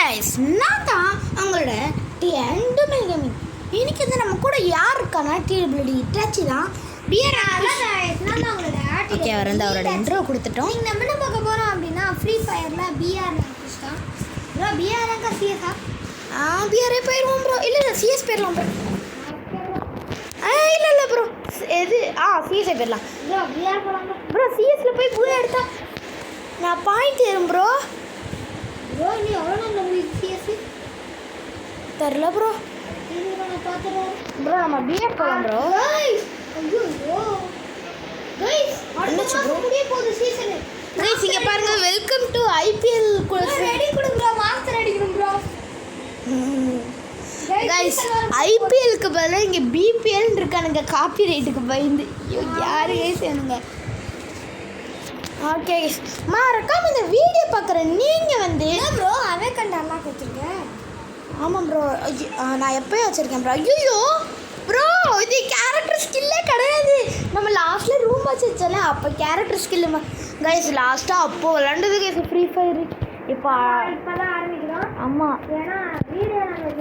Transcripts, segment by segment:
Guys, நான் தான் உங்களோட டிஎன்டு மெல்கமி. இன்னைக்கு வந்து நம்ம கூட யார் இருக்கானா டிடபிள்யூடி இட்டாச்சி தான். ஓகே, அவர் வந்து அவரோட இன்ட்ரோ கொடுத்துட்டோம். நீங்கள் நம்ம என்ன பார்க்க போகிறோம் அப்படின்னா ஃப்ரீ ஃபயரில் பிஆர் தான் ப்ரோ. பிஆர்க்கா சிஎஸ்ஸா? பிஆரே போயிடுவோம் ப்ரோ. இல்லை சிஎஸ் போயிடலாம் ப்ரோ. இல்லை ப்ரோ, எது சிஎஸ்ஐ போயிடலாம் ப்ரோ. பிஆர் போகலாம் ப்ரோ. சிஎஸ்ல போய் பூயா எடுத்தா நான் பாயிண்ட் ஏறும் ப்ரோ. ப்ரோ நீ எவ்வளோ நாள் உங்களுக்கு சிஎஸ் தெரில ப்ரோ. நான் பார்த்துறேன் ப்ரோ. நம்ம பிஆர் போகலாம் ப்ரோ. ஐயோ கைஸ், அடுத்த ப்ரோ முடிய போகுது சீசன். கைஸ் இங்க பாருங்க, வெல்கம் டு ஐபிஎல். ரெடி கொடுங்க ப்ரோ, மாஸ்டர் அடிக்கணும் ப்ரோ. கைஸ், ஐபிஎல்க்கு பதிலாக இங்கே பிபிஎல் இருக்கானுங்க. காப்பி ரைட்டுக்கு பயந்து யாரு கைஸ் வேணுங்க. ஓகே கைஸ், மறக்காம இந்த வீடியோ பார்க்குற நீங்கள் வந்து ப்ரோ அவன் கண்டெல்லாம் வச்சுருக்கேன். ஆமாம் ப்ரோ, நான் எப்போயும் வச்சுருக்கேன் ப்ரோ. ஐயோ ப்ரோ, இது கேரக்டர் ஸ்கில்லே கிடையாது. நம்ம லாஸ்ட்டில் ரூம் வச்சுச்சல, அப்போ கேரக்டர் ஸ்கில்லு கைஸ். லாஸ்ட்டாக அப்போது விளாண்டது கைஸ் ஃப்ரீ ஃபயர். இப்போ தான் ஆரம்பிக்கிறோம். ஆமாம், ஏன்னா வீடியோ நாங்கள்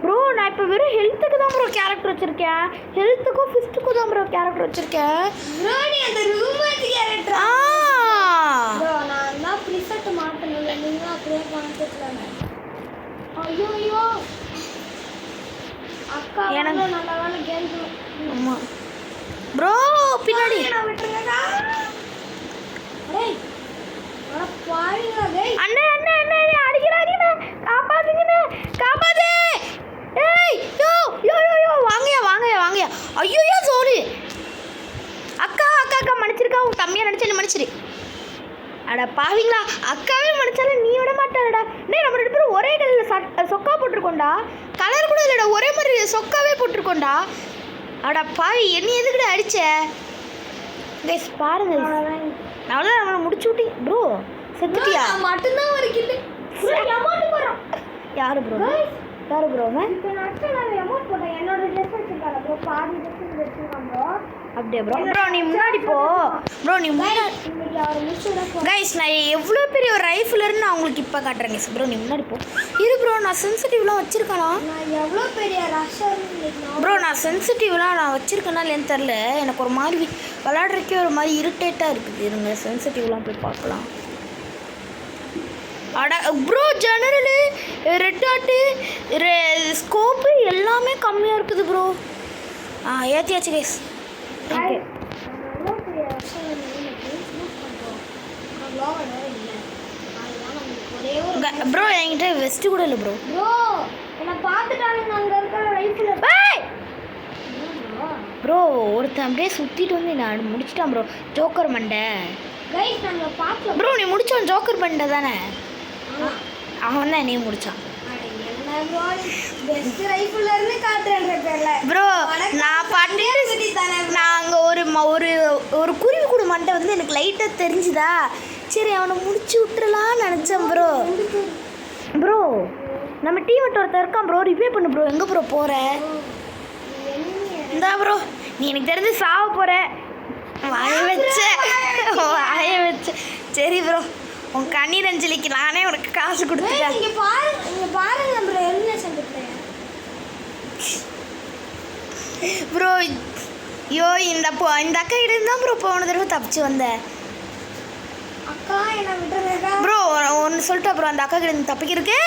ப்ரோ நான் இப்போ வெறும் ஹெல்த்துக்கு தான் ப்ரோ கேரக்டர் வச்சுருக்கேன். ஹெல்த்துக்கும் ஃபிஸ்ட்டுக்கும் தான் ப்ரோ கேரக்டர் வச்சுருக்கேன். ப்ரோ நீ அந்த ரூம் வச்சு கேரக்டர் ப்ரோ. நான் தான் ப்ரிசெட் மாட்டணும், நீங்கள் அப்படியே கான்செப்ட்ல. ஐயோ அக்கா எனக்கு நல்ல வேலை கேம். ஆமாம் ப்ரோ, பின்னாடி நான் விட்டுருங்கடா. டேய் அட பாருங்க டேய். அண்ணே அண்ணே அண்ணே அடிக்கிறாங்கண்ணே, காப்பாத்துங்கண்ணே, காப்பாத்து. ஏய் யோ யோ யோ யோ வாங்கயா வாங்கயா வாங்கயா. ஐயோ சோரி. அக்கா அக்கா அக்கா மன்னிச்சிருக்கா. உன் தம்பியை நினச்சி என்ன மன்னிச்சிரு. அட பாவீங்களா, அக்காவே மன்னிச்சாலும் நீ விட மாட்டாடா. டே நம்ம ரெண்டு பேரும் ஒரே கலரில் சொக்கா போட்டிருக்கோண்டா. கலர் கூட இல்லைடா, ஒரே மாதிரி சொக்காவே போட்டிருக்கோண்டா. அட பாவி, என்ன எதுக்கிட்ட அடிச்ச கைஸ் பாருங்க. அவ்வளோதான், நம்மளை முடிச்சு விட்டி ப்ரோ. செத்துட்டியா? மட்டும்தான் ஒரு கில்லு. அமௌண்ட் போறோம். யாரு ப்ரோ? யாரு ப்ரோ? இப்போ நான் அமௌண்ட் போட்டேன். என்னோட ட்ரெஸ் வச்சிருக்காங்க ப்ரோ. பாதி ட்ரெஸ் வச்சிருக்காங்க ப்ரோ. அப்படியே ப்ரோ. ப்ரோ நீ முன்னாடி போ ப்ரோ. நீ முன்னாடி இன்னைக்கு அவர் முடிச்சுதான் கைஸ். நான் எவ்வளோ பெரிய ஒரு ரைஃபிளர்னு நான் உங்களுக்கு இப்போ காட்டுறேன் கைஸ். ப்ரோ நீ முன்னாடி போ. இரு ப்ரோ, நான் சென்சிட்டிவ்லாம் வச்சுருக்கேனா? நான் எவ்வளோ பெரிய ரஷ்ஷர் ப்ரோ. நான் சென்சிட்டிவ்லாம் நான் வச்சுருக்கேனா இல்லைன்னு தெரில. எனக்கு ஒரு மாதிரி விளாட்றதுக்கே ஒரு மாதிரி இரிட்டேட்டாக இருக்குது. இருங்க சென்சிட்டிவ்லாம் போய் பார்க்கலாம். அட ப்ரோ, ஜெனரலு, ரெட் டாட்டு, ஸ்கோப்பு எல்லாமே கம்மியாக இருக்குது ப்ரோ. ஏற்றியாச்சு கைஸ். ஓகே எவ்வளோ பெரிய ரஷ்ஷர் யூஸ் பண்ணுறோம். இல்லை ஒரே ஒரு ப்ரோ என்கிட்ட வெஸ்ட்டு கூட இல்லை ப்ரோ. ப்ரோ என்னை பார்த்துட்டாங்க அங்கே இருக்கிற ரைஃபில். ப்ரோ ஒருத்தன் அப்படியே சுற்றிட்டு வந்து நான் முடிச்சிட்டான் ப்ரோ. ஜோக்கர் மண்டை கைஸ் நம்ம பார்க்கலாம் ப்ரோ. நீ முடிச்சவன் ஜோக்கர் மண்டை தானே? அவன் தான் நீ முடிச்சான் ப்ரோ. நான் பண்ணிட்டு நான் அங்கே ஒரு குருவி கூட மண்டை வந்து எனக்கு லைட்டாக தெரிஞ்சுதா. சரி அவனை முடிச்சு விட்டுறலான்னு நினச்சேன் ப்ரோ. ப்ரோ நம்ம டீம் ஒருத்தர் இருக்கான் ப்ரோ. ரிவ்யூ பண்ணு ப்ரோ. எங்கே ப்ரோ போகிற? இந்தா ப்ரோ, நீ எனக்கு தெரிஞ்சு சாவ போகிற. வாய வச்ச சரி ப்ரோ, உன் கண்ணீர் அஞ்சலிக்கு நானே உனக்கு காசு கொடுத்துட்டேன். இங்கே பாருங்க ப்ரோ. எலிமினேஷன் கொடுத்தேன் ப்ரோ. ஐயோ இந்த அக்கா கிட்ட இருந்தால் ப்ரோ போன தடவை தப்பிச்சு வந்தேன். அக்கா என்ன விட்டுறதா ப்ரோ? ஒன்று சொல்லிட்டா ப்ரோ, அந்த அக்கா கிட்ட தப்பிக்கிறதுக்கு.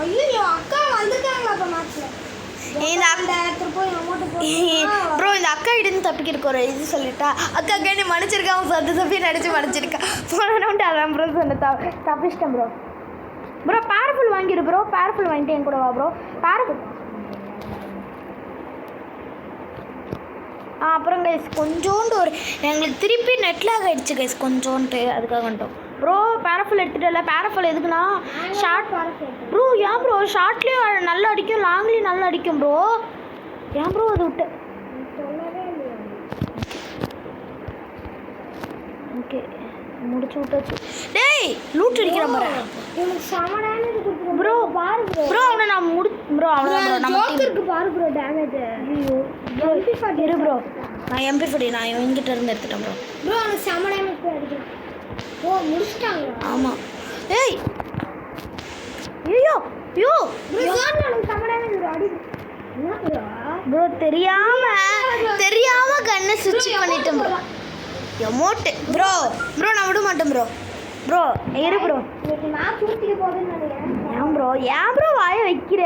ஐயோ அக்கா வந்துட்டாங்களா அப்போ மேட்ச்சில்? இந்த ப்ரோ இந்த அக்கா கிட்ட தப்பிக்கிறதுக்கு ஒரு இது சொல்லிட்டா. அக்கா நீ மன்னிச்சிருக்கா. அவன் சத்து தப்பி நடிச்சு மன்னிச்சிருக்கா. போனோன்ட்டு அதான் ப்ரோ சொன்ன தப்பிச்சிட்டேன் ப்ரோ. ப்ரோ பேரஃபுல் வாங்கிடு ப்ரோ. பேரஃபுல் வாங்கிட்டு என் கூட வா ப்ரோ. பேரஃபுல் அப்புறம் கைஸ் கொஞ்சோண்டு ஒரு எங்களுக்கு திருப்பி நெட்லாக் ஆகிடுச்சு கைஸ் கொஞ்சோன்ட்டு. அதுக்காக வந்துட்டோம் ப்ரோ. பேரஃபுல் எடுத்துகிட்டு பேரஃபுல் எதுக்குன்னா ஷார்ட் ப்ரோ. ஏன் ப்ரோ ஷார்ட்லேயும் நல்லா அடிக்கும், லாங்லேயும் நல்லா அடிக்கும் ப்ரோ. ஏன் ப்ரோ அது விட்டு? ஓகே முடிச்சு விட்டாச்சு. டேய் லூட் அடிக்கிற மாதிரி ப்ரோ. ப்ரோ அவனை நான் ப்ரோ அவ்வளோதான் ப்ரோ. நம்ம ஜோக்கருக்கு பாரு ப்ரோ டேமேஜ். ஐயோ இரு ப்ரோ, நான் MP40 நான் இவங்கிட்ட இருந்து எடுத்துட்டேன் ப்ரோ. ப்ரோ அவனுக்கு செம டேமேஜ் போய் அடிக்கிறேன். ஓ முடிச்சிட்டாங்க. ஆமாம். ஏய் ஐயோ ஐயோ ப்ரோ தெரியாம கண்ணை சுவிட்ச் பண்ணிட்டேன் ப்ரோ. எமோட்டு ப்ரோ நான் விட மாட்டேன் ப்ரோ இரு ப்ரோ. ஏன் ப்ரோ வாயை வைக்கிற?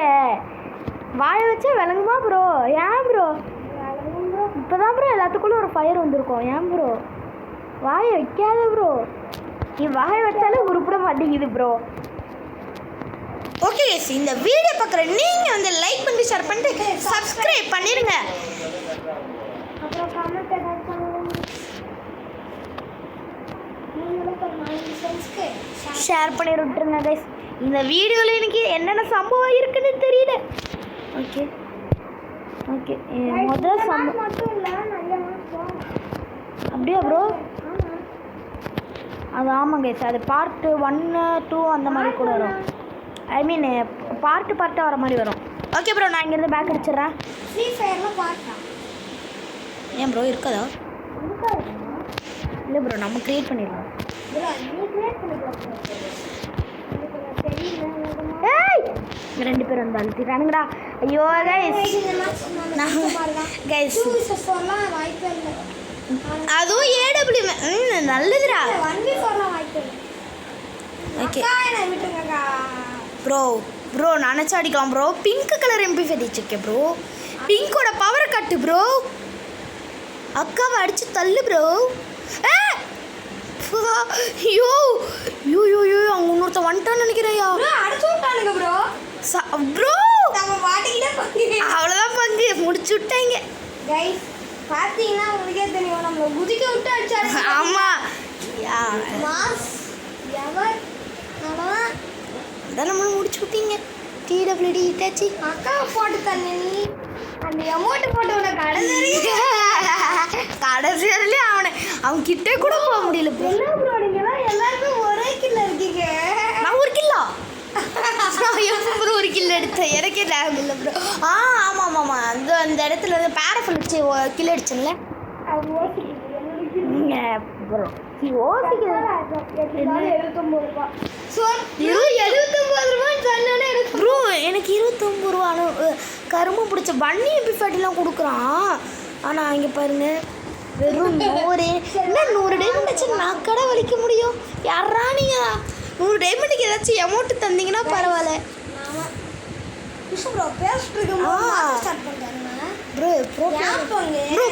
வாயை வச்சா விளங்குமா ப்ரோ? ஏன் ப்ரோ இப்போதான் ப்ரோ எல்லாத்துக்குள்ள ஒரு ஃபயர் வந்திருக்கும். ஏன் ப்ரோ வாயை வைக்காத ப்ரோ. நீ வாயை வச்சாலே உருப்பிட மாட்டேங்குது ப்ரோ. ஓகே கைஸ், இந்த வீடியோ பார்க்குற நீங்கள் வந்து லைக் பண்ணி ஷேர் பண்ணிட்டு சப்ஸ்கிரைப் பண்ணிடுங்க. ஷேர் பண்ணி விட்டுருங்க கைஸ். இந்த வீடியோவில் எனக்கு என்னென்ன சம்பவம் இருக்குன்னு தெரியல. ஓகே முதல் சம்பவம் அப்படியா ப்ரோ? அது ஆமாம் கைஸ், அது பார்ட் 1 2 அந்த மாதிரி கூட வரும். ஐ மீன் பார்ட்டாக வர மாதிரி வரும். ஓகே ப்ரோ, நான் இங்கேருந்து பேக் அடிச்சிடுறேன். ஃப்ரீ ஃபயரில் பார்த்தா ஏன் ப்ரோ இருக்காதா? இல்லை ப்ரோ, நம்ம க்ரியேட் பண்ணிடலாம். ஏய் 2 பேர் வந்து அழுத்திட்டானுங்கடா. ஐயோ கைஸ் அதுவும் ஏடபிள்யூ நல்லதுடா. ஓகே ப்ரோ நினச்சா அடிக்கலாம் ப்ரோ. பிங்க் கலர் MP5 அடிச்சிருக்கேன் ப்ரோ. பிங்கோட பவரை கட்டு ப்ரோ. அக்காவை அடிச்சு தள்ளு ப்ரோ. ஐயோ அவங்க இன்னொருத்த வந்துட்டான்னு நினைக்கிறேயா. ப்ரோ அவ்வளோதான் பங்கு முடிச்சு விட்டாங்க. பார்த்தீங்கன்னா உங்களுக்கே தெரியும், நம்மள குதிக்க விட்டு அடிச்சாரு. ஆமாம் அதான் நம்மளும் முடிச்சு விட்டீங்க. TWD இட்டாச்சு. அக்கா போட்டு தண்ணி நீ அந்த அமௌண்ட் போட்டு உன கடைசியிலே அவன் கிட்டே கூட போக முடியல. என்ன ப்ரோ நீங்களா எல்லாருமே ஒரே கில்ல இருக்கீங்க. நான் ஒரு கில்லா ப்ரோ ஒரு கில் எடுத்தேன். எனக்கே லேகம் இல்லை ப்ரோ. ஆமாம் அந்த இடத்துல வந்து பேரஃபுல் வச்சு கில் அடிச்சேன்ல. ப்ரோ ப்ரோ எனக்கு 29 ரூபா கரும்பு பிடிச்ச பன்னி MP5 கொடுக்குறான். ஆனால் இங்கே பாருங்க வெறும் 100. என்ன 100 டைமண்ட் வச்சு நான் கடை வலிக்க முடியும்? யாரா நீங்கள் 100 டைமண்டுக்கு ஏதாச்சும் அமௌண்ட் தந்தீங்கன்னா பரவாயில்ல. ப்ரோ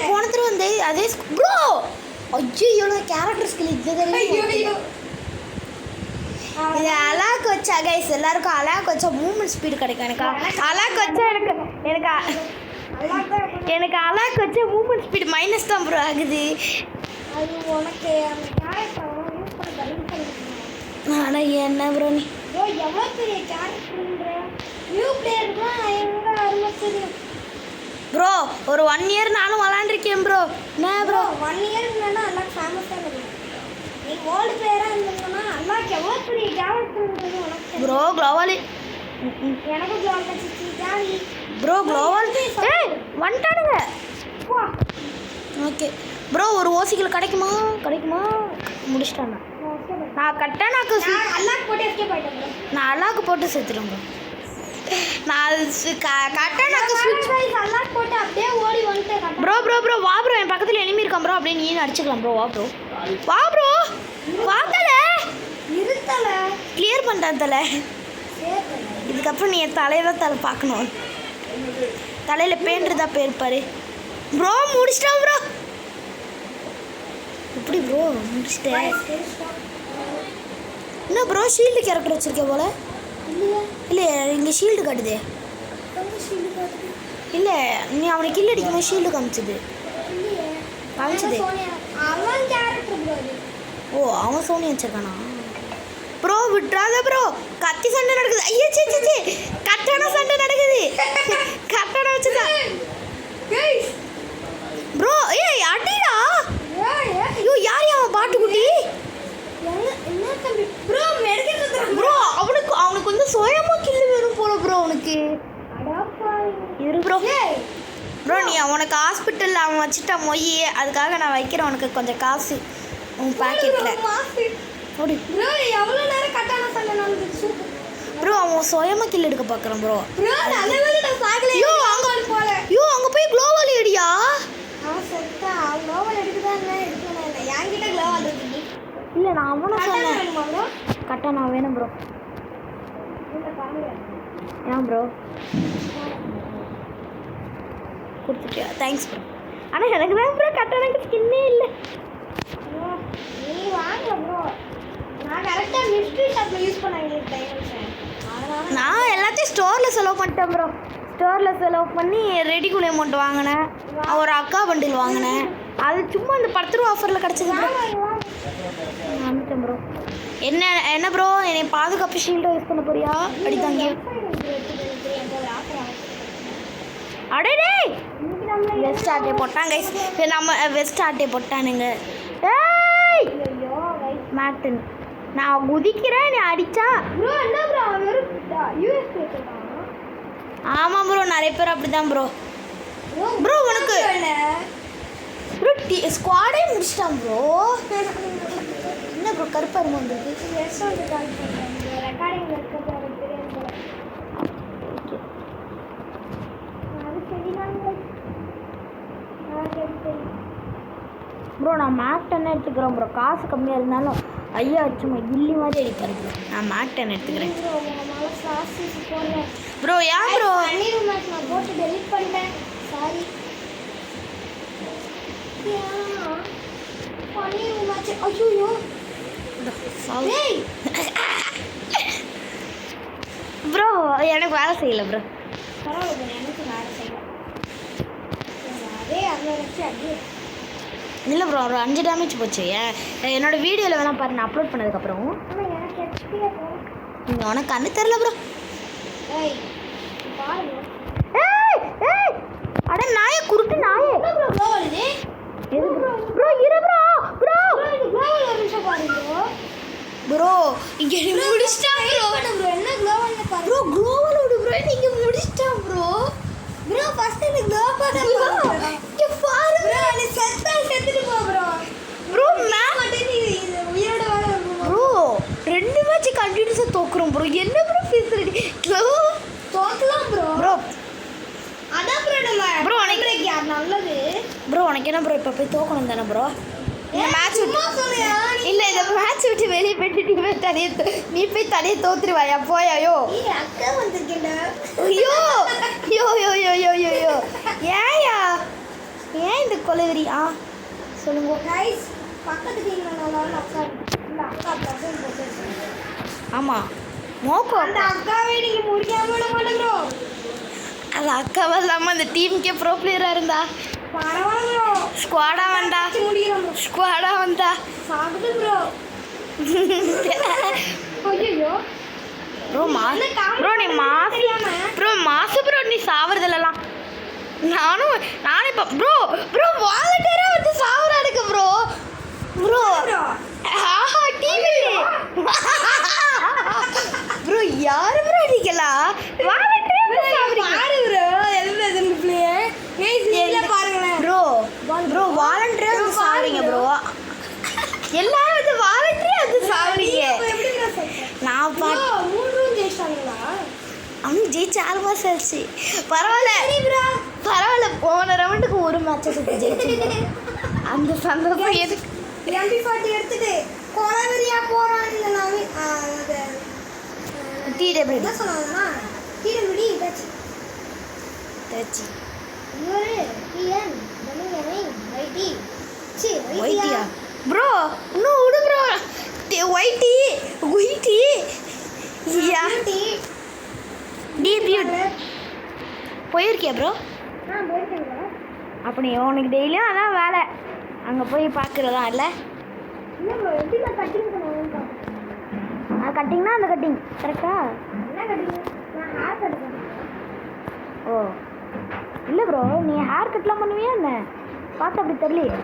போன தடவை வந்து அதே ப்ரோ ஐயோ கேரக்டர் ஸ்கில் இது அலாக் வச்சா கைஸ் எல்லாருக்கும் அலாக் வச்சா மூவ்மெண்ட் ஸ்பீடு கிடைக்கும். எனக்கு அலாக் வச்சா எனக்கு அலாக் வச்சா மூவ்மெண்ட் ஸ்பீடு மைனஸ் தான் ப்ரோ ஆகுது. அது உனக்கு ஆனால் என்ன ப்ரோ நீ எவ்வளோ பெரிய கேரக்டர்ன்ற நியூ பிளேயர்லாம் எங்கே அருமை தெரியும் ப்ரோ. ஒரு 1 இயர் நானும் விளாண்டுருக்கேன் ப்ரோ. என்ன ப்ரோ 1 இயருக்கு முன்னாடி எல்லாம் ஃபேமஸாக இருக்கும். நீ ஓல்டு பிளேயராக இருந்தீங்கன்னா அல்லாக்கு எவ்வளோ பெரிய கேரக்டர்ன்றது உனக்கு ப்ரோ. குளோவாலி எனக்கும் குளோவால் கட்சி ஜாலி ப்ரோ. குளோவால் வந்துட்டானுங்க. ஓகே ப்ரோ ஒரு ஓசிகள் கிடைக்குமா முடிச்சிட்டாங்க. நான் கட்டானாக்கு அல்லாக்கு போட்டு எஸ்கேப் ஆகிட்டேன் ப்ரோ. நான் அல்லாக்கு போட்டு சேர்த்துட்டேன் ப்ரோ. நான் கட்டானாக்கு ஸ்விட்ச் அல்லாக்கு போட்டு அப்படியே ஓடி வந்துட்டேன் ப்ரோ வா ப்ரோ. என் பக்கத்தில் எனிமி இருக்கான் ப்ரோ. அப்படியே நீ அடிச்சுக்கலாம் ப்ரோ. வா ப்ரோ வாங்கல இருத்தல கிளியர் பண்ணிட்டேன் தலை. இதுக்கப்புறம் நீ என் தலையில் தலை பார்க்கணும். தலையில் பேண்டுறதா போயிருப்பாரு ப்ரோ. முடிச்சிட்டான் ப்ரோ. எப்படி ப்ரோ முடிச்சிட்டேன்? என்ன ப்ரோ ஷீல்டு கேரக்டர் வச்சுருக்கேன் போல. இல்லை இங்கே ஷீல்டு காட்டுதே. இல்லை நீ அவனை கில் அடிக்கும்போது ஷீல்டு காமிச்சது. ஓ அவன் சோனி வச்சிருக்கானா ப்ரோ? விட்றாத ப்ரோ. கத்தி சண்டை நடக்குது. ஐயோ சே கட்டான சண்டை நடக்குது. கட்டான வச்சுதான் ப்ரோ. ஏய் அடிடா. ஐயோ யார் அவன் பாட்டுக்குட்டி? ப்ரோ அவனுக்கு வந்து சுயமா கில்லு வேணும் போல ப்ரோ. அவனுக்கு இரு ப்ரோ. நீ உனக்கு ஹாஸ்பிட்டலில் அவன் வச்சுட்டான் மொய். அதுக்காக நான் வைக்கிறேன் உனக்கு கொஞ்சம் காசு உன் பாக்கெட்டில். ப்ரோ அவன் சுயமா கில் எடுக்க பார்க்குறான் ப்ரோ. ப்ரோ நல்ல வேளை நான் பார்க்கல. ஐயோ அங்கே போய் க்ளோவால் எடுயா. செத்தா க்ளோவால் எடுக்குதாங்க எடுக்கணும். என்கிட்ட க்ளோவால் இருக்கு. இல்லை நான் அவனை சொன்னேன். வேணுமா ப்ரோ? கரெக்டாக நான் வேணும் ப்ரோ. இந்த பாருங்க. ஏன் ப்ரோ கொடுத்துட்டியா? Thanks bro. ஆனால் எனக்கு தான் ப்ரோ கரெக்டாக எனக்கு ஸ்கின்னே இல்லை. ப்ரோ நீ வாங்க ப்ரோ. நான் கரெக்டாக மிஸ்ட்ரி ஷாப்பில் யூஸ் பண்ண வேண்டிய டைம். அதனால நான் எல்லாத்தையும் ஸ்டோரில் செலவு பண்ணிட்டேன் ப்ரோ. ஸ்டோரில் செலவு பண்ணி ரெடிகுல் அமௌண்ட் வாங்கினேன். ஒரு அக்கா பண்டில் வாங்கினேன். அது சும்மா அந்த 10 ரூபா ஆஃபரில் கிடச்சிது ப்ரோ. வாங்கிட்டேன் ப்ரோ. என்ன ப்ரோ என்னை பாதுகாப்பு ஷீல்டை யூஸ் பண்ண போறியா? அடித்தாங்க. அடே வெஸ்ட் ஆட்டே போட்டான் கைஸ். நம்ம வெஸ்ட் ஆட்டே போட்டானுங்க. ஏய் மேட்டன் நான் குதிக்கிறேன் நீ அடிச்சா. ப்ரோ என்ன ப்ரோ வெறும் யூஎஸ் கேட்குறான். ஆமாம் ப்ரோ நிறைய பேர் அப்படி தான் ப்ரோ. ப்ரோ உனக்கு ப்ரோ ஸ்குவாடே முடிச்சிட்டான் ப்ரோ. என்ன ப்ரோ கருப்பாக வந்துருக்கு. ரெஸ்டாரண்ட் கால் பண்ணுறாங்க. ரெக்கார்டிங் இருக்கிறது எனக்கு தெரியாது ப்ரோ. அது சரிதாங்க. சரி ப்ரோ நான் மேக்டன் எடுத்துக்கிறேன் ப்ரோ. காசு கம்மியாக இருந்தாலும் ஐயா சும்மா கில்லி மாதிரி அடிப்பாரு ப்ரோ. நான் மேக்டன் எடுத்துக்கிறேன் ப்ரோ உங்களால் சாஸ் போடல ப்ரோ. ஏன் ப்ரோ பன்னீர் மேட்ச் நான் போட்டு டெலிட் பண்ணிட்டேன். சாரி. பன்னீர் மேட்ச் ஐயோ டேய் ப்ரோ எனக்கு வேலை செய்யலை ப்ரோ. பரவாயில்ல எனக்கு வேறு செய்யலாம். அதே அதை வச்சு அப்படியே இல்லை ப்ரோ ஒரு 5 டேமேஜ் போச்சு. என்னோடய வீடியோவில் வேணால் பாரு நான் அப்லோட் பண்ணதுக்கப்புறம். ஆனால் எனக்கு எப்படி நீங்கள் உனக்கு கண்ணு தெரில ப்ரோ. ஏய் பாருங்க. ஏய் ஏய் அட நாயே குருட்டு நாயே. ப்ரோ ப்ரோ வருது. எது ப்ரோ இரு ப்ரோ ப்ரோ ப்ரோ ஒரு நிமிஷம் பாருங்க ப்ரோ இங்கே முடிச்சிட்டான் ப்ரோ. ப்ரோ என்ன க்ளோவல் பாருங்க ப்ரோ க்ளோவல் ஓடு ப்ரோ நீங்க முடிச்சிட்டான் ப்ரோ. ப்ரோ ஃபர்ஸ்ட் இந்த க்ளோ பண்ண இங்க பாரு ப்ரோ நீ செத்துட்டு போ ப்ரோ. ப்ரோ மேம் மட்டும் நீ உயிரோட வாழ வரணும் ப்ரோ. 2 மேட்ச் கண்டினியூஸாக தோக்குறோம் ப்ரோ. என்ன ப்ரோ பேசுறீங்க? தோக்கலாம் ப்ரோ. ப்ரோ அதான் ப்ரோ நம்ம ப்ரோ உனக்கு யார் நல்லது ப்ரோ உனக்கு என்ன ப்ரோ இப்போ போய் தோக்கணும் தானே ப்ரோ? இந்த மேட்ச் சும்மா சொல்லியா இல்லை இந்த மேட்ச் விட்டு வெளியே போயிட்டு நீ போய் தனியே தோத்துருவாயா போயாயோ? நீ அக்கா வந்திருக்கேன்டா. ஐயோ யோ யோ யோ யோ யோ யோ ஏயா ஏன் இந்த கொலவெறி? சொல்லுங்க கைஸ் பக்கத்து டீம்ல நல்லா அக்கா இந்த அக்கா பசங்க போட்டு ஆமாம் மோக்கோ அந்த அக்காவை நீங்க முடிக்காம விட மாட்டேங்கிறோ. அது அக்காவா இல்லாமல் அந்த டீமுக்கே ப்ரோ பிளேயராக இருந்தா பரவாயில்ல ஸ்குவாடா வந்தா முடியல ஸ்குவாடா வந்தா சாப்பிட்டு ப்ரோ. ஐயோ ப்ரோ ப்ரோ நீ மாசு ப்ரோ நீ சாவறதுலாம் நானும் இப்போ ப்ரோ வாலண்டியராக வந்து சாவறானுக்கு ப்ரோ. ப்ரோ ஆஹா டிவி ப்ரோ யாரு ப்ரோ அடிக்கலாம் வாலண்டியராக பாரு ப்ரோ எழுதுறது பிளே நீங்க பாருங்களேன் ப்ரோ வாலண்டியராக வந்து சாவறீங்க ப்ரோ. எல்லாரும் வந்து வாலண்டியராக வந்து சாவறீங்க. எப்படி ப்ரோ செஞ்சீங்க? நான் ப்ரோ 3 ரூம் ஜெயிச்சாங்களா? அவனுக்கு ஜெயிச்சு 6 மாதம் ஆச்சு. பரவாயில்ல போன ரவுண்டுக்கு ஒரு மேட்சை சுற்றி ஜெயிச்சு அந்த சந்தோஷம் எதுக்கு? MP40 எடுத்துட்டு கொலவெறியா போறான். இல்லை நான் டிடபிள்யூ என்ன சொன்னாங்கன்னா டிடபிள்யூ டச்சி இவரு டிஎன் டபிள்யூஎன்ஐ வைட்டி சி ஒயிட்டியா ப்ரோ இன்னும் விடு ப்ரோ. ஒயிட்டி யா டிபியூட் போயிருக்கியா ப்ரோ? போயிருக்கேங்க. அப்படி உனக்கு டெய்லியும் அதான் வேலை அங்கே போய் பார்க்குறதா இல்லை? இல்லை ப்ரோ எப்படி நான் கட்டிங் பண்ணுவேன். அது கட்டிங்னா அந்த கட்டிங் கரெக்டா? என்ன கட்டிங்? நான் ஹேர் கட் பண்ணுவேன். ஓ இல்லை ப்ரோ நீ ஹேர் கட்லாம் பண்ணுவியா என்ன? பார்த்து அப்படி தெரியலையே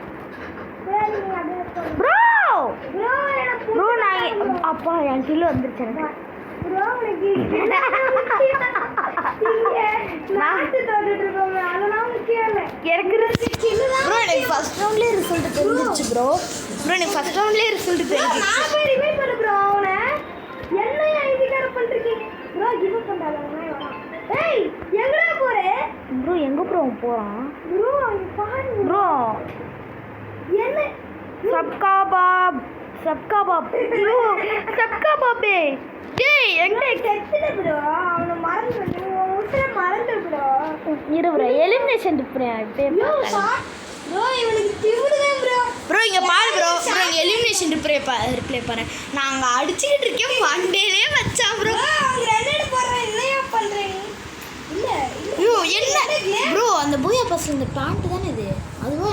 சரி நீங்கள் அப்படியே ப்ரோ. ப்ரோ எனக்கு ப்ரோ நான் அப்பா என் கிலோ வந்துருச்சு எனக்கு. ப்ரோ உனக்கு நாட்டு தோட்டுட்டு இருக்கோங்க அதெல்லாம் முக்கியம் இல்லை. எனக்கு ப்ரோ எனக்கு ஃபர்ஸ்ட் ரவுண்ட்லேயே ரிசல்ட் தெரிஞ்சிருச்சு ப்ரோ. எனக்கு ஃபர்ஸ்ட் ரவுண்ட்லேயே ரிசல்ட் தெரிஞ்சிருச்சு. நான் போய் ரிமைண்ட் பண்ண ப்ரோ அவனை என்ன ஐடிகார பண்ணிருக்கீங்க ப்ரோ. பட்டாளமே வரான். ஏய் எங்கடா போற? ப்ரோ எங்க ப்ரோ போறான்? ப்ரோ அங்க பாரு ப்ரோ என்ன சப்கா பாப் ப்ரோ சப்கா பாபே டேய் எங்க செத்துல ப்ரோ அவன மறந்து உசுர மறந்து ப்ரோ. இரு ப்ரோ எலிமினேஷன் ப்ரோ ப்ரோ இவனுக்கு திமிருதே ப்ரோ. ப்ரோ இங்க பாரு ப்ரோ இங்க எலிமினேஷன் ரிப்ளை பாரு. நான் அங்க அடிச்சிட்டு இருக்கேன் மண்டேலே வச்சா ப்ரோ. அவங்க ரெண்டு போறேன் என்னையா பண்றீங்க? இல்ல ஐயோ என்ன ப்ரோ அந்த பூயா பஸ் இந்த பேண்ட் தானே இது அதுவா?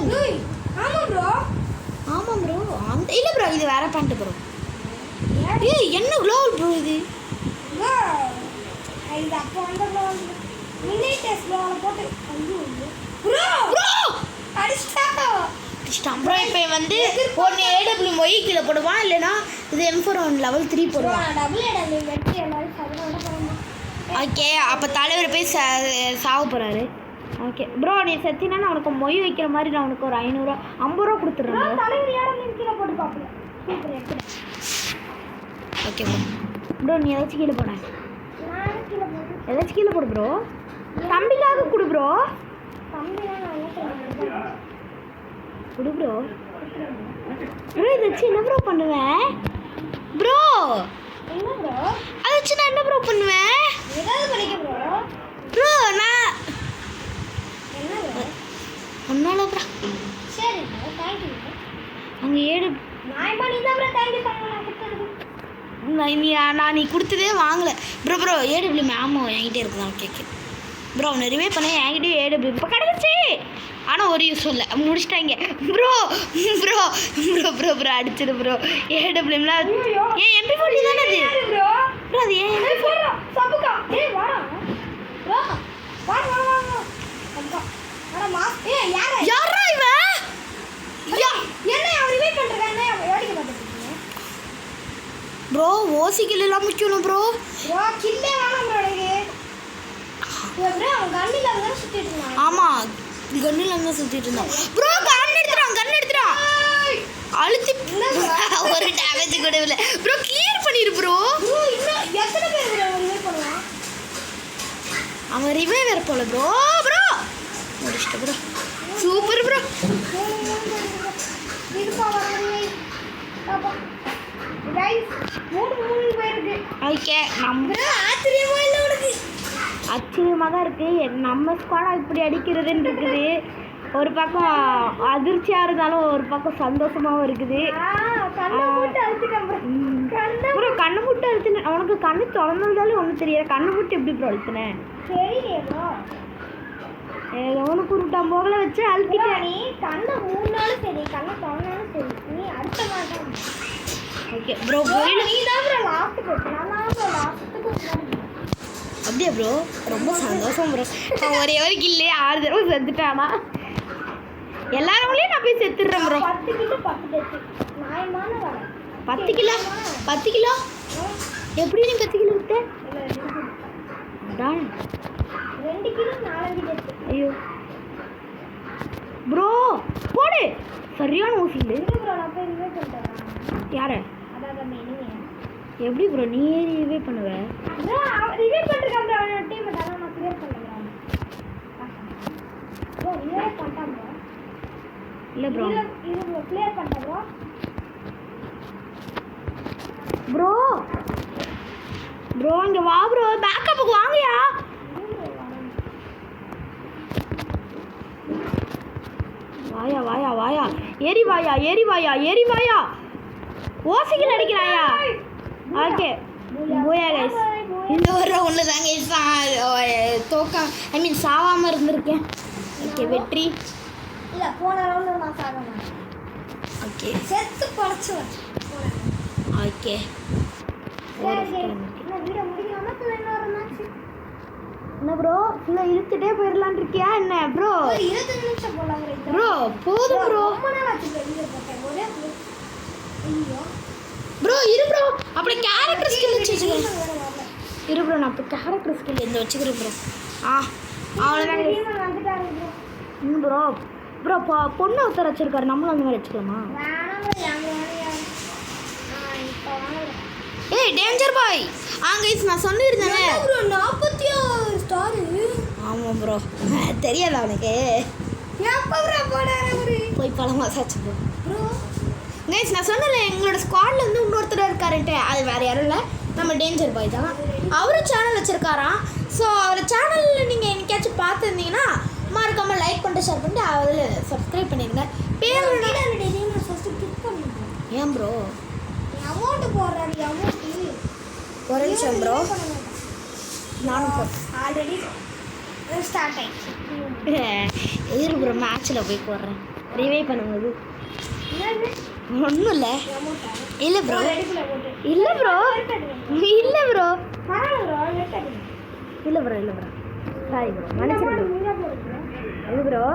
ஆமா ப்ரோ ஆமா ப்ரோ அந்த இல்ல ப்ரோ இது வேற பேண்ட் ப்ரோ. ஏய் என்ன க்ளோவ் ப்ரோ இது? ப்ரோ இது அப்போ அந்த க்ளோவ் மினி டெஸ்ட் க்ளோவ் போட்டு ஐயோ ப்ரோ ப்ரோ அடிச்சா ப்ரோ இப்போ வந்து ஒன்று ஏடபிள்யூ மொய் கீழே போடுவான் இல்லைனா இது M4 லெவல் 3 போடுவான். டபுள் ஏடபிள்யூ வெட்டி எல்லாரும் சதுரோட போறோம். ஓகே அப்போ தலைவர் போய் சாவ போகிறாரு. ஓகே ப்ரோ நீ செத்தினா நான் உனக்கு மொய் வைக்கிற மாதிரி நான் உனக்கு ஒரு 500 50 ரூபா கொடுத்துட்றேன். தலைவர் ஏடபிள்யூ கீழே போட்டு பார்ப்போம். சூப்பர் எடுத்துறேன். ஓகே ப்ரோ நீ ஏதாச்சும் கீழே போட நான் கீழே போட்டு ஏதாச்சும் கீழே போடு ப்ரோ. தம்பிக்காக கொடு ப்ரோ. தம்பிலாம் நான் என்ன சொல்றேன் கொடு ப்ரோ. ப்ரோ இதை வச்சு என்ன ப்ரோ பண்ணுவேன் ப்ரோ? என்ன ப்ரோ அதை வச்சு நான் என்ன ப்ரோ பண்ணுவேன்? ஏதாவது படிக்க ப்ரோ. ப்ரோ நான் என்ன ப்ரோ ஒன்றால ப்ரோ சரி ப்ரோ தேங்க் யூ. அங்கே ஏடு நான் பண்ணி தான் ப்ரோ தேங்க் யூ பண்ணலாம் நீ கொடுத்ததே வாங்கலை ப்ரோ. ப்ரோ ஏடபிள்யூ ஆமாம் என்கிட்டே இருக்குதான். ஓகே ஓகே ப்ரோ அவனை ரிவே பண்ண என்கிட்டயும் ஏடபிள்யூ இப்போ கிடச்சி. ஆனால் ஒரு யூஸ் இல்லை முடிச்சிட்டாங்க bro. Bro bro bro bro அடிச்சிடு ப்ரோ. ஏடபிள்யூம்லாம் ஏன் MP40 தானே அது ப்ரோ. ப்ரோ அது ஏன் ப்ரோ சப்புக்கா ஏய் வாடா ப்ரோ வா வா வா சப்புக்கா அட மா ஏய் யாரா இவன்? என்ன அவர் ரிவே பண்றானே என்ன ஓடிக்க மாட்டேங்க ப்ரோ ஓசி கில் எல்லாம் முக்கியம் ப்ரோ. ப்ரோ கில்லே வேணாம் ப்ரோ எனக்கு ப்ரோ அவன் கண்ணில தான் சுத்திட்டு இருந்தான். ஆமாம் கண்ணில் தான் சுற்றிட்டு இருந்தான் ப்ரோ. கன் எடுத்துட்டான் அழுத்தி ஒரு டேமேஜ் கூட இல்லை ப்ரோ. கிளியர் பண்ணிடு ப்ரோ. ப்ரோ இன்னும் எத்தனை பேர் ப்ரோ ரிவே பண்ணுவான்? அவன் ரிவே வேற போல ப்ரோ. ப்ரோ முடிச்சிட்ட ப்ரோ. Super bro. இதுப்பா வரவே பாப்பா ரைஸ் மூணு பேர் இருக்கு. ஓகே நம்ம ஆச்சரியமா இல்லை உனக்கு? ஆச்சரியமாக தான் இருக்குது. நம்ம ஸ்குவாடாக இப்படி அடிக்கிறதுன்னு இருக்குது. ஒரு பக்கம் அதிர்ச்சியாக இருந்தாலும் ஒரு பக்கம் சந்தோஷமாகவும் இருக்குது. கண்ணை போட்டு அழுத்திட்டேன் ப்ரோ கண்ணை போட்டு அழுத்தினேன். உனக்கு கண்ணு திறந்தாலும் ஒன்றும் தெரியாது. கண்ணை போட்டு எப்படி ப்ரோ அழுத்தினேன்? தெரியலையே ப்ரோ. உனக்கு ஒரு டம்போகல வச்சு அழுத்திட்டேன். நீ கண்ணை மூணாலும் சரி கண்ணை திறந்தாலும் சரி நீ அடுத்த மாட்டேன். ஓகே ப்ரோ கோயில் நீ தான் ப்ரோ லாஸ்ட்டு போட்டு நான் தான் ப்ரோ லாஸ்ட்டுக்கு அப்படியே ப்ரோ ரொம்ப சந்தோஷம் ப்ரோ. நான் ஒரே ஒரு கில்லே 6 தடவை செத்துட்டானா எல்லாரோடையும் நான் போய் செத்துடுறேன் ப்ரோ. 10 கிலோ 10 டெத்து நியாயமான வேலை. 10 கிலோ 10 கிலோ எப்படி நீ 10 கிலோ விட்ட? அதான் 2 கிலோ 4 டெத்து. ஐயோ ப்ரோ போடு சரியான ஊசியில் ப்ரோ நான் போய் ரிவே பண்ணுறேன். யாரை? அதாவது மெனியே எப்படி ப்ரோ நீ ரிவே பண்ணுவ? ப்ரோ ரிவே பண்ணிருக்கான் ப்ரோ. அவனோட டீம் அதான் நான் கிளியர் பண்ணுறேன் ப்ரோ. ரிவே பண்ணிட்டான் ப்ரோ. இல்லை ப்ரோ இது ப்ரோ கிளியர் பண்ணிட்டேன் ப்ரோ. ப்ரோ ப்ரோ இங்கே வா ப்ரோ. பேக்கப்புக்கு வாங்கயா. வாயா வாயா வாயா ஏறி வாயா ஏறி வாயா ஏறி வாயா. ஓசிகள் அடிக்கிறாயா? ஓகே போயா கைஸ் இந்த ஒரு ரவுண்டில் தான் கைஸ் தோக்க ஐ மீன் சாவாமல் இருந்திருக்கேன். ஓகே வெற்றி. இல்லை போன ரவுண்டில் நான் சாக மாட்டேன். ஓகே செத்து படைச்சு ஓகே இன்னும் வீடியோ முடிக்கலாமா இன்னொரு மேட்ச்? என்ன ப்ரோ ஃபுல்லாக இழுத்துட்டே போயிடலான் இருக்கியா என்ன ப்ரோ? ஒரு 20 நிமிஷம் போலாம் ப்ரோ போதும் ப்ரோ. ரொம்ப நாள் ஆச்சு வெளியே போட்டேன் ஒரே ஐயோ ப்ரோ இரு ப்ரோ அப்படி கேரக்டர் ஸ்கில் வச்சுக்கிறேன். இரு ப்ரோ நான் இப்போ கேரக்டர் ஸ்கில் இந்த வச்சுக்கிறேன் ப்ரோ. அவ்வளோதான் வந்துட்டாரு ப்ரோ. ம் ப்ரோ ப்ரோ பொண்ணு ஒருத்தர் வச்சுருக்காரு நம்மளும் அந்த மாதிரி வச்சுக்கலாமா? வேணாம் ப்ரோ. இப்போ வாங்க டேய் டேஞ்சர் பாய் கைஸ் நான் சொல்லியிருந்தேனே ப்ரோ 46 ஸ்டார். ஆமாம் ப்ரோ தெரியாதா உனக்கு எப்போ ப்ரோ போடாரு ப்ரோ போய் பல மாசாச்சு ப்ரோ ப்ரோ கைஸ் நான் சொன்னல எங்களோட ஸ்குவாட்ல வந்து இன்னொருத்தர் இருக்காருன்ட்டு அது வேறு யாரும் இல்லை நம்ம டேஞ்சர் பாய் தான். அவரும் சேனல் வச்சுருக்காராம். ஸோ அவர் சேனலில் நீங்கள் என்னைக்காச்சும் பார்த்துருந்தீங்கன்னா மறக்காமல் லைக் பண்ணிட்டு ஷேர் பண்ணிட்டு அதில் சப்ஸ்கிரைப் பண்ணிடுங்க. பேர் ஃபஸ்ட்டு கிளிக் பண்ணுங்க. ஏன் ப்ரோ அமௌண்ட் போடுறாரு அமௌண்ட் ஒரு நிமிஷம் ப்ரோ நானும் ஆல்ரெடி ஸ்டார்ட் ஆயிடுச்சு. இரு ப்ரோ மேட்ச்சில் போய் போடுறேன் ரிவைவ் பண்ணும்போது என்னது ஒன்றும் இல்லை அமௌண்ட்டா? இல்லை ப்ரோ ரெடிக்குள்ள போட்டு இல்லை ப்ரோ இல்லை ப்ரோ பரவாயில்ல ப்ரோ வெட்டாதீங்க. இல்லை ப்ரோ இல்லை ப்ரோ சாரி ப்ரோ மன்னிச்சிருக்கேன் நீங்க போடுங்க. இது ப்ரோ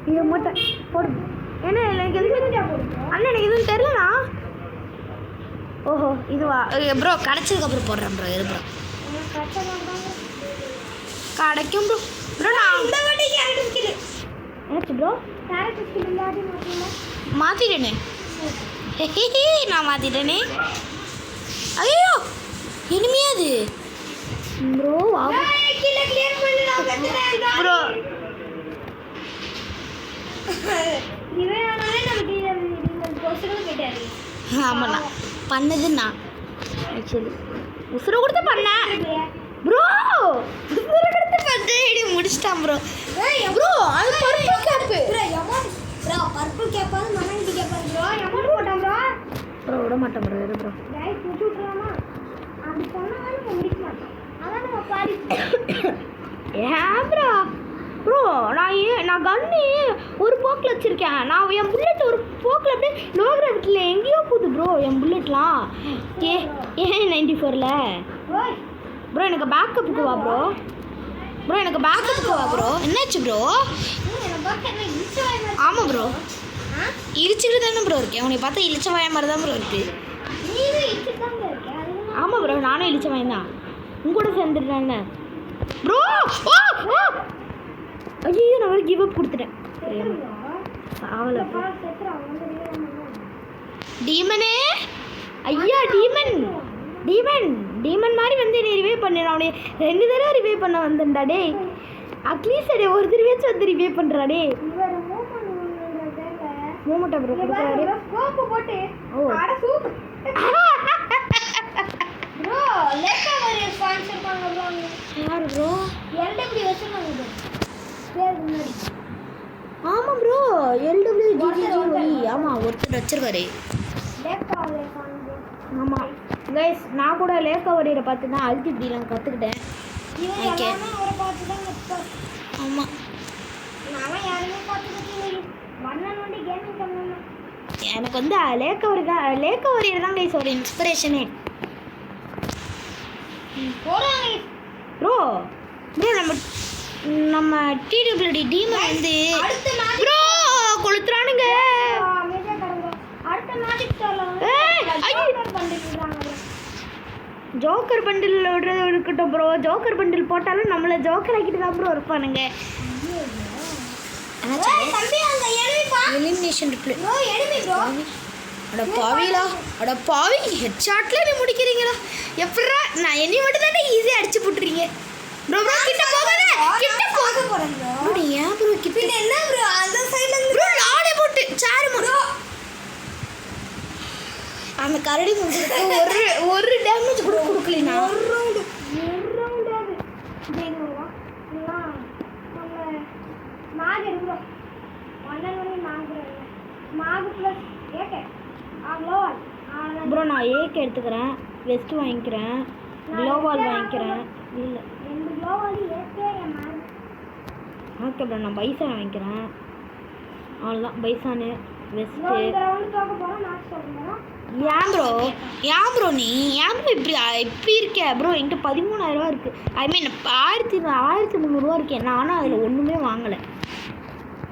இது மட்டும் போடு ஏன்னா எனக்கு எதுவும் அண்ணா எனக்கு எதுவும் தெரியலண்ணா. ஓஹோ இதுவா ப்ரோ கிடச்சதுக்கப்புறம் போடுறேன் ப்ரோ இது ப்ரோ கிடைக்கும் ப்ரோ ப்ரோ நான் இந்த வாட்டி கேரட் ஸ்கில் என்னாச்சு ப்ரோ கேரட் ஸ்கில் இல்லாட்டி மாட்டீங்களா? மாற்றிட்டேனே நான் மாற்றிட்டேனே. ஐயோ இனிமையா அது ப்ரோ கீழே கிளியர் பண்ணி நான் கத்துறேன் ப்ரோ இவன் ஆனாலே நம்ம டீம் கோஸ்டரும் கேட்டாரு. ஆமாண்ணா பண்ணது நான் ஆக்சுவலி உசுரை கொடுத்து பண்ணேன் ப்ரோ உசுரை கொடுத்து பண்ணி முடிச்சிட்டான் ப்ரோ ப்ரோ அது purple cap bro amount bro purple கேப்பாது மண்ணங்கி கேப்பாது ப்ரோ அமௌண்ட் போட்டான் ப்ரோ. ப்ரோ விட மாட்டேன் ப்ரோ இரு ப்ரோ கைஸ் புடிச்சு விட்டுறாமா அப்படி சொன்னாலும் நம்ம முடிக்க மாட்டோம். அதான் நம்ம பாடி ஏன் ப்ரோ ப்ரோ நான் கன்னு ஒரு போக்கில் வச்சுருக்கேன். நான் என் புல்லட் ஒரு போக்கில் அப்படியே லோ கிராவிட்டியில் எங்கேயோ போகுது ப்ரோ என் புல்லட்லாம். ஏன் 94ல் ஓய் ப்ரோ எனக்கு பேக்கப்புக்கு வா ப்ரோ எனக்கு பேக்கப்புக்கு வா ப்ரோ. என்னாச்சு ப்ரோ? என்ன பாக்க என்ன இன்ஸ்டாகிராம் ஆமாம் ப்ரோ ஆ இழிச்சிக்கிட்டு தானே ப்ரோ இருக்கேன். உன்னை பார்த்தா இழிச்ச வாய மாதிரி தான் ப்ரோ இருக்குது. நீங்க இன்ஸ்டாகிராம் இருக்கே அது ஆமாம் ப்ரோ நானும் இழிச்ச வாயம் தான் உங்கூட சேர்ந்துட்டாங்க ப்ரோ. ஓ ஓ ஐயோ நான் ஒரு கிவ் அப் கொடுத்துட்டேன். ஆவலை டீமனே ஐயா டீமன் மாதிரி வந்து என்னை ரிவைவ் பண்ணேன். அவனே 2 தடவை ரிவைவ் பண்ண வந்தேன்டா டே. அட்லீஸ்ட் அடே ஒரு தடவையாச்சும் வந்து ரிவைவ் பண்ணுறா டே. இவர் மூவ்மெண்ட் மூமெண்ட்டா ப்ரோ கொடுக்குறாரு. ஸ்கோப் போட்டு ஓ. அட சூப்பர் ப்ரோ லேக்கா ஒரு ஸ்பான்சர் பண்ண ப்ரோ. யார் ப்ரோ? எல்டபிள்யூ வச்சிருக்காங்க பேர் முன்னாடி. ஆமாம் ப்ரோ LWGGOE ஆமாம் ஒருத்தர் வச்சிருக்காரு. லேக்கா ஒரு ஸ்பான்சர். ஆமாம் கைஸ் நான் கூட லேக்கா வரையிற பார்த்து தான் அல்டிபிடிலாம் கற்றுக்கிட்டேன். இவன் Okay. எல்லாமே அவரை பார்த்து தான் கற்றுப்பார். ஆமாம் நான் யாருமே பார்த்துக்கிட்டு மன்னன் வண்டி கேமிங் பண்ணணும். எனக்கு வந்து லேக்கா வரையிற தான் கைஸ் ஒரு இன்ஸ்பிரேஷனே. போறாங்க ப்ரோ நம்ம TWD டீமன் வந்து அடுத்த மேட்ச் ப்ரோ கொளுத்துறானுங்க. அமைதியா கடங்க. அடுத்த மேட்ச் சொல்லலாம். ஏய், ஐயோ. பண்ணிடுறாங்க. ஜோக்கர் பண்டில் விடுறது இருக்கட்டும் ப்ரோ. ஜோக்கர் பண்டில் போட்டாலும் நம்மளை ஜோக்கர் ஆக்கிட்டு தான் ப்ரோ இருப்பானுங்க. ஏய் தம்பி அங்க எனிமி பா. Elimination reply bro enemy bro. அட பாவி ஹெட்ஷாட்ல நீ முடிக்கிறீங்களா? எப்படா நான் என்னை மட்டும் தானே ஈஸியாக அடிச்சு போட்டுறீங்க ப்ரோ. கிட்ட போகாத போக போறேன் ப்ரோ. ப்ரோ நீ ஏன் ப்ரோ கிட்ட பின்ன என்ன ப்ரோ அந்த சைடுல இருந்து ப்ரோ நானே போட்டு சாரு ப்ரோ அந்த கரடி முடிச்சு ஒரு டேமேஜ் கூட கொடுக்கலனா ஒரு ரவுண்ட் அது ஜெயினுவா இல்ல நம்ம மாக் எடுக்குறோம். மன்னன் வண்டி மாக் ப்ளஸ் ஏகே அவ்ளோவால் ப்ரோ நான் ஏக்கு எடுத்துக்கிறேன். வெஸ்ட் வாங்கிக்கிறேன். க்ளோவால் வாங்கிக்கிறேன். இல்லை 2 க்ளோவால் ஏகே மாக். ஓகே ப்ரோ நான் பைசான் வாங்கிக்கிறேன். அவ்வளோதான் பைசானு வெஸ்ட்டு. இந்த ரவுண்ட் தோக்க போறோம் மேட்ச் தோக்க போறோம். ஏன் ப்ரோ நீ ஏன் ப்ரோ இப்படி இருக்க ப்ரோ? என்கிட்ட 13,000 இருக்குது. ஐ மீன் 1300 இருக்கேன். நானும் அதில் ஒன்றுமே வாங்கலை.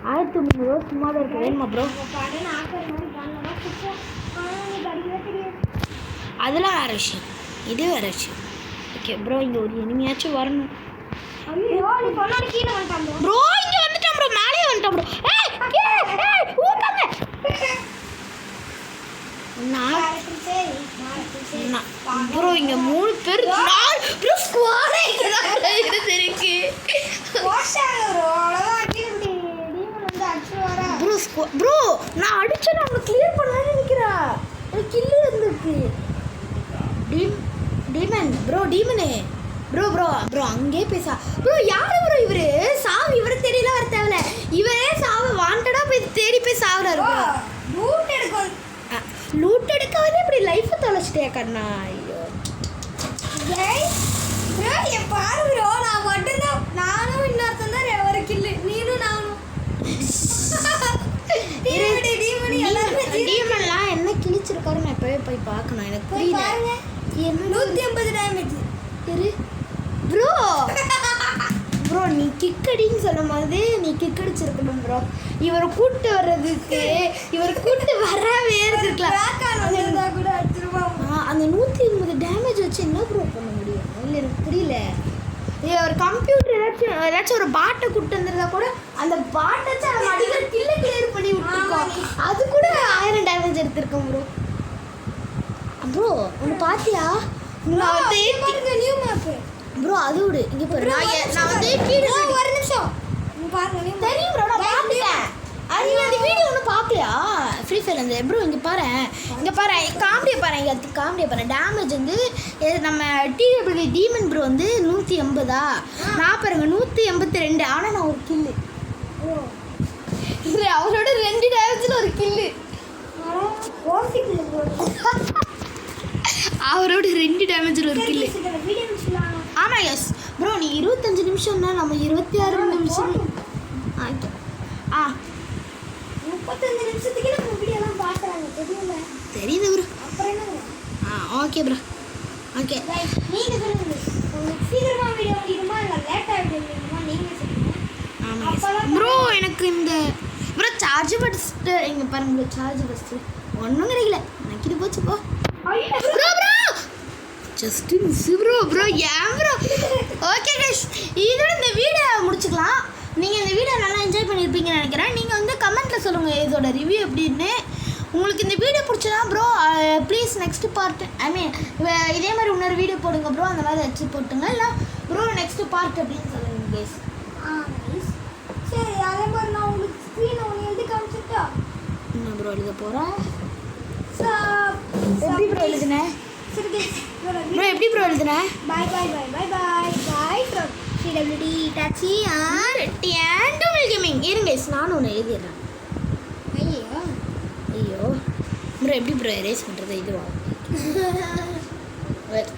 1300 சும்மா தான் இருக்குது. வேணுமா ப்ரோ? படன் ஆக்கர் மாதிரி பண்ணலாம் சுத்தோ. ஆனா நீ படிக்கவே தெரியாது. அதெல்லாம் வேறு விஷயம். இது வேறு விஷயம். ஓகே ப்ரோ இங்கே ஒரு இனிமையாச்சும் வரணும். ஐயோ நீ பொண்ணாடி கீழ வந்துட்டான் ப்ரோ. ப்ரோ இங்கே வந்துட்டான் ப்ரோ. மேலேயே வந்துட்டான் ப்ரோ. ஊத்தாங்க நான் கேரக்டர் சரி மாரத்தில் சரி ப்ரோ இங்கே 3 பேர் 4 ப்ரோ ஸ்குவாடே இருக்கு போஸ்டாங்க ப்ரோ அவ்வளோதான் கீழே டீமன் வந்து அடிச்சு வரா ப்ரோ நான் அடிச்சு நான் கிளியர் பண்ணலாம்னு நினைக்கிறேன் எனக்கு கில்லு வந்திருக்கு டீமன் டீமனே ப்ரோ அங்கே பேசா ப்ரோ யாரு ப்ரோ இவரு சாவு இவரு தெரியல வர தேவையில்ல இவரே சாவு வாண்டடா போய் தேடி போய் சாவுறாரு லூட் எடுக்க வந்து இப்படி லைஃப் தொலைச்சிட்டே கண்ணா ஐயோ பாரு ப்ரோ நான் மட்டும்தான் நானும் இன்னொருத்தன் தான் ஒரு கில்லு நீனும் நானும் டீமன்லாம் என்ன கிழிச்சிருக்காரு நான் இப்பவே போய் பார்க்கணும் எனக்கு புரியல என்ன 150 டேமேஜ் இரு ப்ரோ நீ கிக்கடின்னு சொல்லும் போது நீ கிக்கடிச்சிருக்கணும் ப்ரோ இவரை கூப்பிட்டு வர்றதுக்கு வரவே இருக்கலாம் கூட அடிச்சிருவான் அந்த 180 டேமேஜ் வச்சு என்ன ப்ரோ பண்ண முடியும் இல்லை எனக்கு புரியல ஒரு கம்ப்யூட்டர் ஏதாச்சும் ஒரு பாட்டை கூப்பிட்டு வந்திருந்தா கூட அந்த பாட்டை வச்சு அவன் அடிக்கிற கில்லை கிளியர் பண்ணி விட்டுருக்கோம் அது கூட 1000 டேமேஜ் எடுத்திருக்கோம் ப்ரோ ஒன்று பார்த்தியா நான் வந்து நியூ மேப் ப்ரோ அது விடு இங்கே பாரு நான் வந்து கீழே ஒரு நிமிஷம் பாருங்க தெரியும் ப்ரோ நான் பார்த்துட்டேன் அது நீ அந்த வீடியோ ஒன்றும் பார்க்கலையா ஃப்ரீ ஃபயர் அந்த ப்ரோ இங்கே பாரு காமெடியை பாரு டேமேஜ் வந்து நம்ம டிடபிள்யூ டீமன் ப்ரோ வந்து 180 நான் பாருங்க 182 ஆனால் நான் ஒரு கில்லு இல்லை அவரோட 2 டேமேஜில் ஒரு கில்லு அவரோட 2 டேமேஜில் ஒரு கில்லு ஆமாம் எஸ் ப்ரோ நீ 25 நிமிஷம்னா நம்ம 26 நிமிஷம் ஆ 35 நிமிஷத்துக்கு நம்ம வீடியோலாம் பார்க்குறாங்க தெரியல தெரியுது ப்ரோ அப்புறம் என்ன ஓகே ப்ரோ ஓகே நீங்கள் சொல்லுங்க உங்களுக்கு சீக்கிரமாக வீடியோ முடியுமா இல்லை லேட்டாக வீடியோ முடியுமா நீங்கள் சொல்லுங்கள் ஆமாம் ப்ரோ எனக்கு இந்த ப்ரோ சார்ஜ் பஸ்ட்டு இங்கே பாருங்க ப்ரோ சார்ஜ் பஸ்ட்டு ஒன்றும் கிடைக்கல எனக்கு இது போச்சு போ ப்ரோ ஜஸ்ட் மிஸ் ப்ரோ ஏன் ப்ரோ ஓகே கைஸ் இதோட இந்த வீடியோ முடிச்சுக்கலாம் நீங்கள் இந்த வீடியோ நல்லா என்ஜாய் பண்ணியிருப்பீங்கன்னு நினைக்கிறேன் நீங்கள் வந்து கமெண்ட்டில் சொல்லுங்கள் இதோட ரிவ்யூ எப்படின்னு உங்களுக்கு இந்த வீடியோ பிடிச்சதா ப்ரோ ப்ளீஸ் நெக்ஸ்ட் பார்ட் இதே மாதிரி இன்னொரு வீடியோ போடுங்க ப்ரோ அந்த மாதிரி வச்சு போட்டுங்க இல்லை ப்ரோ நெக்ஸ்ட் பார்ட் அப்படின்னு சொல்லுங்கள் கைஸ் சரி அதே மாதிரி நான் உங்களுக்கு ஸ்க்ரீனை ஒன்று எழுதி காமிச்சிட்டா என்ன ப்ரோ எழுத போகிறேன் எப்படி ப்ரோ எழுதுனேன் ப்ரோ எப்படி ப்ரோ எழுதுனேன் பாய் ஃப்ரம் CWD டாக்ஸி டூமில் கேமிங் இருங்க நானும் ஒன்று எழுதிடுறேன் ஐயோ ப்ரோ எப்படி ப்ரோ எரேஸ் பண்ணுறது இதுவா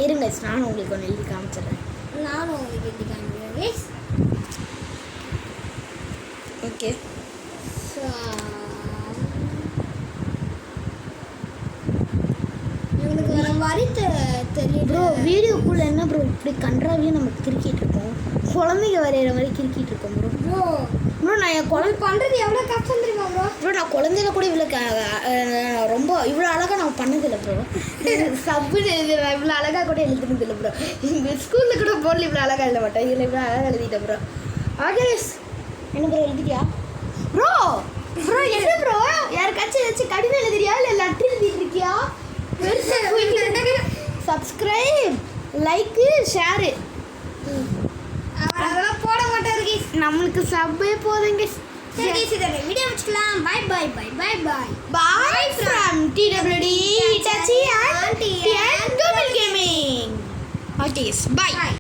இருங்க நானும் உங்களுக்கு ஒன்று எழுதி காமிச்சிடுறேன் நானும் உங்களுக்கு எழுதி காமிக்கிறேன் ஓகே எனக்கு வர வரி தெரியுது ப்ரோ வீடியோக்குள்ளே என்ன ப்ரோ இப்படி கன்றாவையும் நம்ம கிரிக்கிட்டு இருக்கோம் குழந்தைங்க வரைகிற மாதிரி கிரிக்கிட்டு இருக்கோம் ப்ரோ நான் என் குழந்தை பண்ணுறது எவ்வளோ கஷ்டம் தெரியுமா ப்ரோ நான் குழந்தையில கூட இவ்வளோ ரொம்ப இவ்வளோ அழகாக நான் பண்ணதில்லை ப்ரோ சப்புன்னு எழுதுவேன் இவ்வளோ அழகாக கூட எழுதுனதில்லை ப்ரோ இந்த ஸ்கூலில் கூட போர்டில் இவ்வளோ அழகாக எழுத மாட்டேன் இதில் இவ்வளோ அழகாக எழுதிட்டேன் ப்ரோ ஓகே என்ன ப்ரோ எழுதிட்டியா ப்ரோ என்ன ப்ரோ யாருக்காச்சும் ஏதாச்சும் கடிதம் எழுதுறியா இல்லை லெட்டர் எழுதிட்டு இருக்கியா சப்ஸ்கிரைப் லைக்கு ஷேரு அதெல்லாம் போட மாட்டாரு நம்மளுக்கு சப்பே போதுங்க சரி வீடியோ முடிச்சுக்கலாம் பாய் Bye from TWD Itachi and Gaming. Okay, bye.